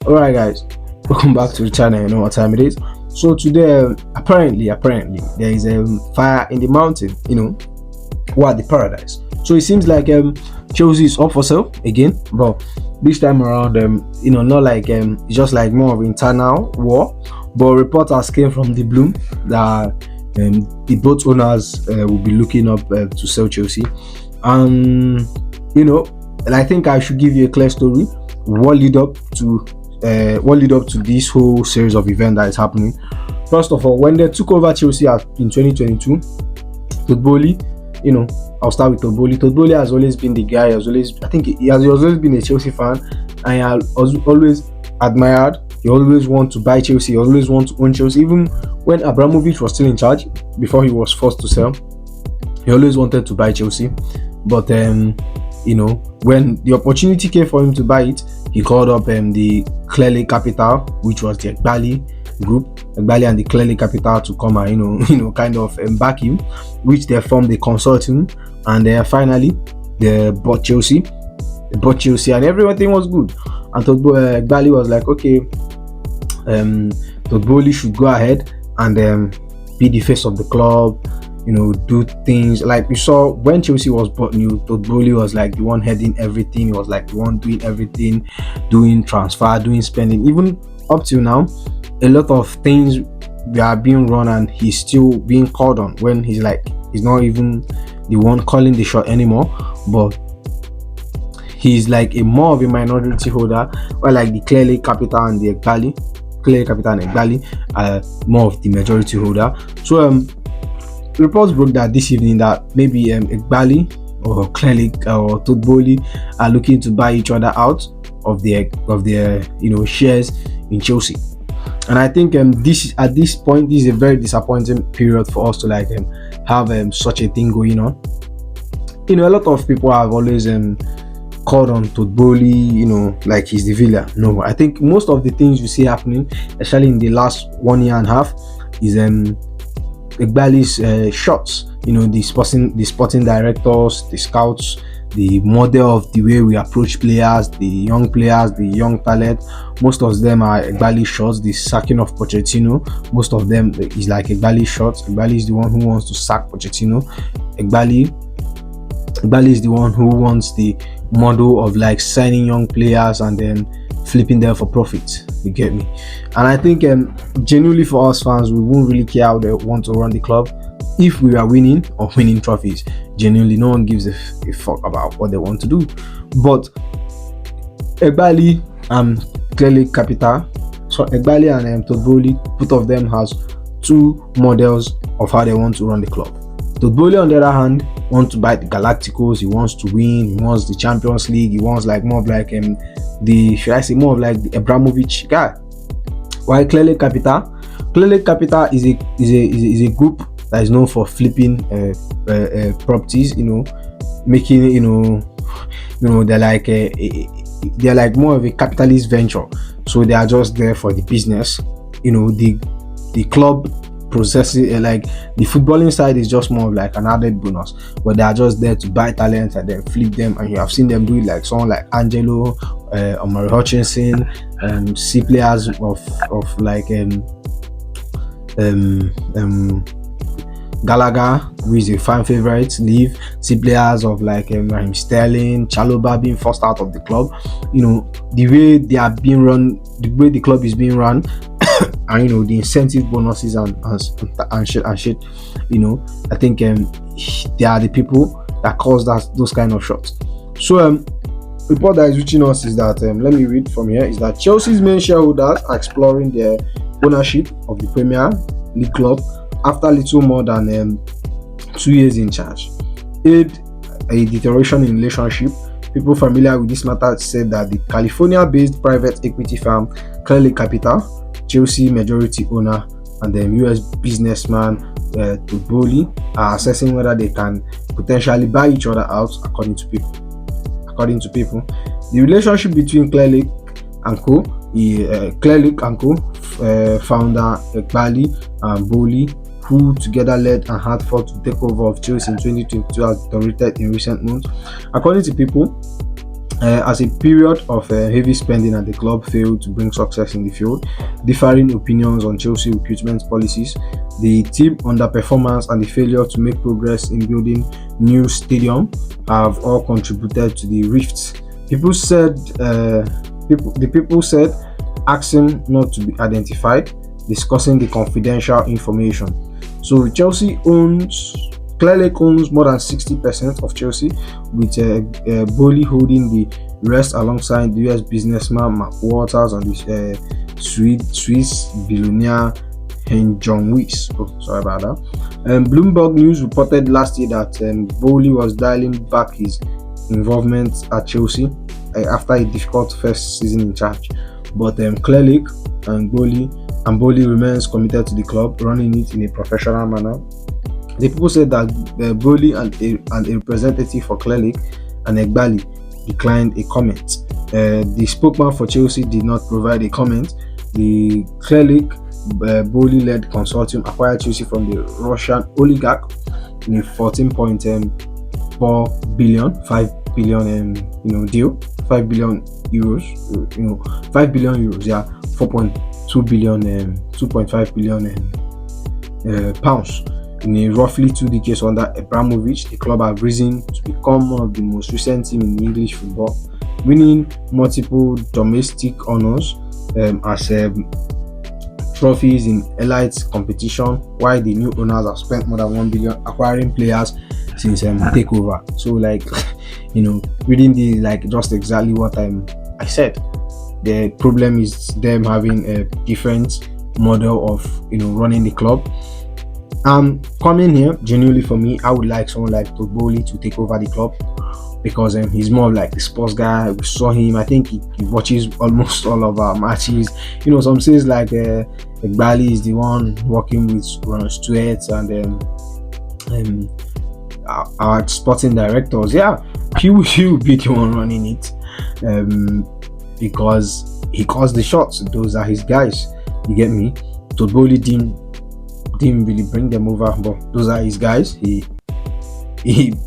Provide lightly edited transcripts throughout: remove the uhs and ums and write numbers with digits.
Alright, guys, welcome back to the channel. You know what time it is. So today, apparently, there is a fire in the mountain. What the paradise. So it seems like Chelsea is up for sale again, but this time around, not like it's just like more of internal war. But reporters came from the bloom that the both owners will be looking up to sell Chelsea, and you know, and I think I should give you a clear story. What lead up to this whole series of events that is happening. First of all, when they took over Chelsea in 2022, Todd Boehly, I'll start with Todd Boehly. Todd Boehly has always been the guy. I think he has always been a Chelsea fan, and he has always admired. He always want to buy Chelsea. He always want to own Chelsea. Even when Abramovich was still in charge, before he was forced to sell, he always wanted to buy Chelsea. But when the opportunity came for him to buy it, he called up the Clearlake Capital, which was the Eghbali group, Eghbali and the Clearlake Capital, to come and kind of back him, which they formed a consortium, and finally they bought Chelsea. And everything was good. And Eghbali was like, okay, Todd Boehly should go ahead and be the face of the club. Do things like we saw when Chelsea was bought new. Todd Boehly was like the one heading everything. He was like the one doing everything, doing transfer, doing spending. Even up till now, a lot of things are being run, and he's still being called on when he's not even the one calling the shot anymore. But he's like a more of a minority holder, while like the Clearlake Capital and the Clearlake Capital and Eghbali are more of the majority holder. So reports broke that this evening that maybe Eghbali or Clearlake or Todd Boehly are looking to buy each other out of their shares in Chelsea. And I think this at this point, this is a very disappointing period for us to have such a thing going on. A lot of people have always called on Todd Boehly, like he's the villain. No, I think most of the things you see happening, especially in the last 1 year and a half, is Eghbali's shots. The sporting directors, the scouts, the model of the way we approach players, the young talent. Most of them are Eghbali shots. The sacking of Pochettino, most of them is like Eghbali shots. Eghbali is the one who wants to sack Pochettino. Eghbali is the one who wants the model of like signing young players and then flipping them for profit. You get me? And I think genuinely for us fans, we won't really care how they want to run the club. If we are winning or winning trophies, genuinely no one gives a fuck about what they want to do. But Eghbali and Clearlake Capital, so Eghbali and Todd Boehly, both of them has two models of how they want to run the club. Todd Boehly, on the other hand, wants to buy the Galacticos. He wants to win. He wants the Champions League. He wants like more of like more of like the Abramovich guy. While Clearlake Capital is a group that is known for flipping properties. Making they're like more of a capitalist venture. So they are just there for the business. The club processing like the footballing side is just more of like an added bonus, but they are just there to buy talent and then flip them. And you have seen them do it, like someone like Angelo, Omari Hutchinson, see players of like Gallagher, who is a fan favorite, leave. See players of like Raheem Sterling, Chalobah being forced out of the club. The way they are being run, the way the club is being run, and the incentive bonuses and shit. I think they are the people that cause those kind of shots. So report that is reaching us is that let me read from here, is that Chelsea's main shareholders are exploring their ownership of the Premier League club after little more than 2 years in charge. Aid a deterioration in relationship. People familiar with this matter said that the California-based private equity firm Clearlake Capital, Chelsea majority owner, and the US businessman Todd Boehly are assessing whether they can potentially buy each other out. According to people, the relationship between Clearlake and Co. Founder Eghbali and Boehly, who together led and had fought to take over of Chelsea in 2022, has deteriorated in recent months. According to people, As a period of heavy spending at the club failed to bring success in the field, differing opinions on Chelsea recruitment policies, the team underperformance, and the failure to make progress in building new stadium have all contributed to the rifts. People said, the people said, asking not to be identified, discussing the confidential information. So Chelsea owns Clearlake owns more than 60% of Chelsea, with Boehly holding the rest alongside the US businessman Mark Walters and the Swiss billionaire Hen John Weiss. Oh, sorry about that. Bloomberg News reported last year that Boehly was dialing back his involvement at Chelsea after a difficult first season in charge. But Clearlake and Boehly remains committed to the club, running it in a professional manner. The people said that Boehly and a representative for Clearlake and Eghbali declined a comment. The spokesman for Chelsea did not provide a comment. The Clearlake Boehly-led consortium acquired Chelsea from the Russian oligarch in a 14.4 billion, 5 billion deal, 5 billion euros, 5 billion euros, yeah, 4.2 billion, 2.5 billion pounds. In a roughly 2 decades under Abramovich, the club have risen to become one of the most recent teams in English football, winning multiple domestic honors as trophies in elite competition, while the new owners have spent more than 1 billion acquiring players since takeover. So, reading the just exactly what I said. The problem is them having a different model of running the club. Coming here, genuinely for me, I would like someone like Todd Boehly to take over the club, because he's more of like the sports guy. We saw him, I think he watches almost all of our matches. Some says like Eghbali is the one working with Ron Stewart and our sporting directors. Yeah, he will be the one running it, because he calls the shots. Those are his guys. You get me? Todd Boehly didn't really bring them over, but those are his guys. He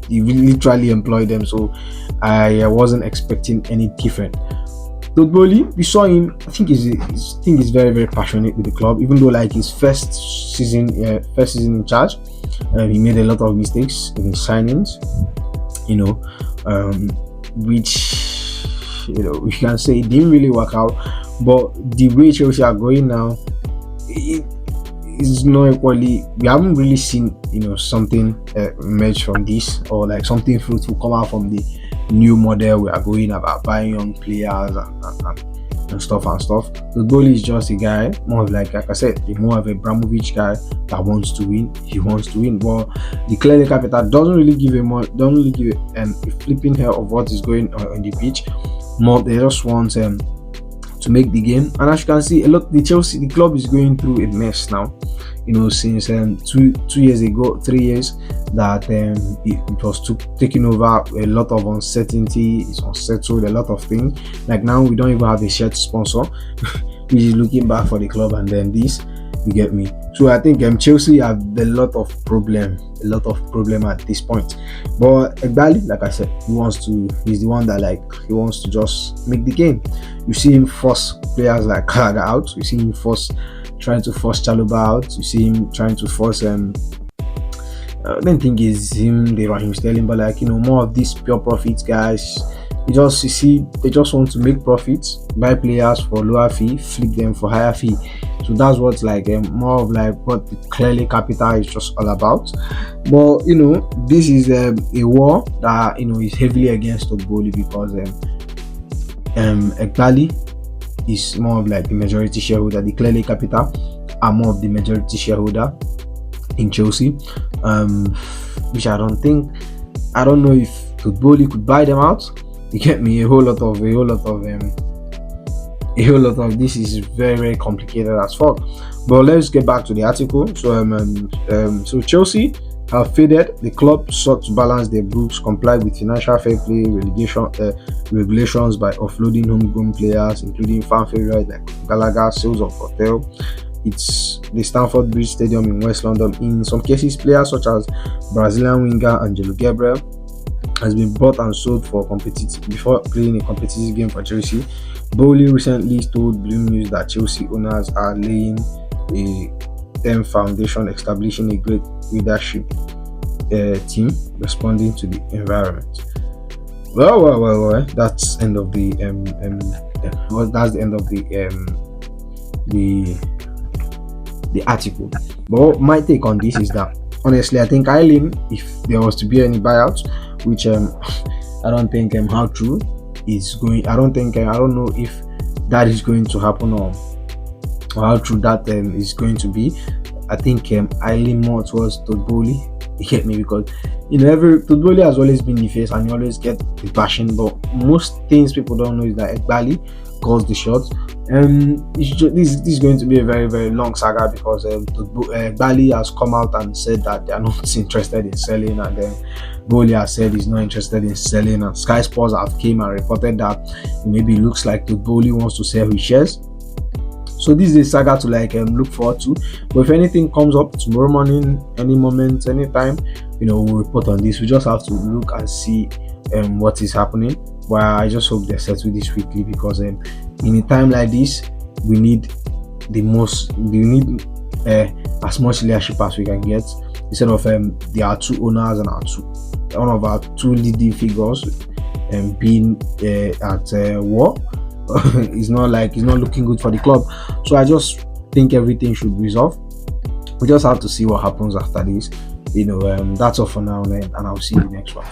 literally employed them, so I wasn't expecting any different. Todd Boehly, we saw him. I think he's very, very passionate with the club, even though his first season in charge, he made a lot of mistakes in his signings, which we can say it didn't really work out. But the way Chelsea are going now, it's not equally. We haven't really seen something emerge from this, or something fruitful come out from the new model we are going about, buying young players and stuff. The goal is just a guy more of like I said, more of a Abramovich guy that wants to win. He wants to win, but the Clearlake capital doesn't really give a flipping hair of what is going on the pitch. More, they just want to make the game. And as you can see, the club is going through a mess now. Since 3 years ago, that it was taking over, a lot of uncertainty. It's unsettled a lot of things. Now we don't even have a shirt sponsor, which is looking back for the club, and then this, you get me. So I think Chelsea have a lot of problem at this point. But Eghbali, like I said, he's the one that he wants to just make the game. You see him force players like Gallagher out. You see him trying to force Chalobah out. You see him trying to force I don't think it's him, the Raheem Sterling, but more of these pure profits guys. They just want to make profits, buy players for lower fee, flip them for higher fee. So that's what's more of what the Clearlake capital is just all about. But this is a war that is heavily against Todd Boehly, because Eghbali is more of the majority shareholder. The Clearlake capital are more of the majority shareholder in Chelsea, which I don't know if Todd Boehly could buy them out. You get me? A whole lot of this is very, very complicated as fuck. But let's get back to the article. So Chelsea have faded. The club sought to balance their books, comply with financial fair play regulations by offloading homegrown players, including fan favorites like Gallagher, sales of hotel. It's the Stamford Bridge Stadium in West London. In some cases, players such as Brazilian winger Angelo Gabriel has been bought and sold for competitive before playing a competitive game for Chelsea. Boehly recently told Bloom News that Chelsea owners are laying a firm foundation, establishing a great leadership team responding to the environment. Well. That's end of the that's the end of the the article. But my take on this is that honestly, I think Eileen, if there was to be any buyout, which I don't think how true is going. I don't think I don't know if that is going to happen or how true that is going to be. I think I lean more towards Todd Boehly. You get me? Because every Todd Boehly has always been the face and you always get the bashing, but most things people don't know is that Eghbali calls the shots. This is going to be a very very long saga because Eghbali has come out and said that they are not interested in selling, and then Boehly has said he's not interested in selling, and Sky Sports have came and reported that maybe it looks like Todd Boehly wants to sell his shares. So this is a saga to look forward to. But if anything comes up tomorrow morning, any moment, anytime, we'll report on this. We just have to look and see what is happening. But I just hope they settle this quickly because in a time like this, we need as much leadership as we can get instead of there are two owners and one of our two leading figures being at war. It's not looking good for the club. So I just think everything should resolve. We just have to see what happens after this. That's all for now, and I'll see you next one.